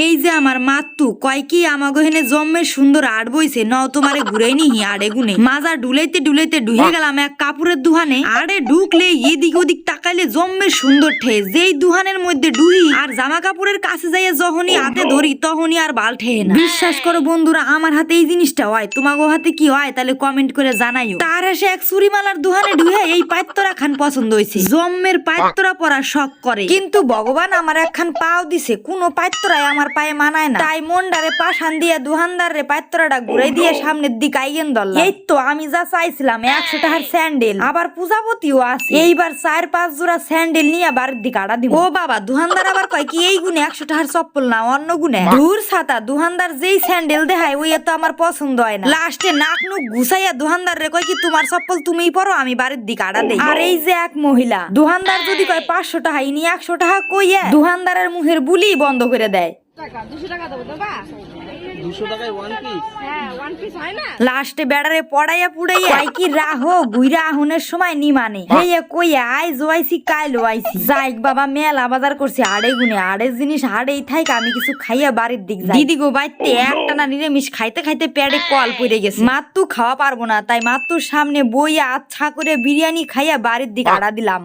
এই যে আমার মাত্তু কয় কি আমাগো হেনে জম্মের সুন্দর আড় বইছে ন তোমারে ঘুরাই নিহি আড়ে গুনে মাজা ডুলাইতে ডুলাইতে ঢুকে গেলাম এক কাপড়ের দুহানে আড়ে ঢুকলে এদিক ওদিক তাকাইলে জম্মের সুন্দর ঠে যেই দুহানের মধ্যে ডুহি আর জামা কাপড়ের কাছে যাইয়া যখনই হাতে ধরি তখনই আর বাল ঠেহে না। বিশ্বাস করো বন্ধুরা আমার হাতে এই জিনিসটা হয়, তোমাগো হাতে কি হয় তাহলে কমেন্ট করে জানাইও। তার এসে এক চুরিমালার দুহানে ঢুহে এই পাইত্তরা খান পছন্দ হয়েছে, জম্মের পাইত্তরা পরা শখ করে, কিন্তু ভগবান আমার একখান পাও দিছে, কোনো পাইত্তরাই আমার পায়ে মানায় না, তাই মন্ডারে পাশান দিয়ে দুহানদারে পাইত্তরাটা ঘুরাই দিয়ে সামনের দিকে আইয়েন দল। এই তো আমি যা চাইছিলাম 100 টাকার স্যান্ডেল, আবার পূজাপতিও আছে, এইবার 4-5 জোড়া স্যান্ডেল নিয়ে বাড়ির দিকে আড়া দিব। ও বাবা, দুহানদার আবার কয় কি এই গুনে 100 টাকার চপ্পল না অন্য গুনে। দূর ছাতা, দুহানদার যেই স্যান্ডেল দেখায় ওই তো আমার পছন্দ হয় না। লাস্টে নাক নুক ঘুষাইয়া দুহানদার রে কয় কি তোমার চপ্পল তুমিই পরো, আমি বাড়ির দিকে আড়া দেই। আর এই যে এক মহিলা, দুহানদার যদি কয় 500 টাকা ইনি 100 টাকা কইয়া দুহানদারের মুখের বুলি বন্ধ করে দেয়। 200 টাকা দেবো তো বা 200 টাকায় ওয়ান পিস? হ্যাঁ ওয়ান পিস হয় না। লাস্টে বেড়ারে পড়াইয়া পুড়াইয়া কয় কি রাহো গুইরা আহুনের সময় নিমানে হেয়া কইয়া আই জোয়াইছি কাইলো আইছি। যাইক বাবা, মেলা বাজার করছি আড়ে গুনে, আড়ে জিনিস আড়েই থাইক, আমি কিছু খাইয়া বাড়ির দিক যাই। দিদি গো বাইতে একটানা নিরামিষ খাইতে খাইতে পেটে কল পড়ে গেছে, মাত্তু খাওয়া পারবো না, তাই মাত্তুর সামনে বইয়া আচ্ছা করে বিরিয়ানি খাইয়া বাড়ির দিকে আড়া দিলাম।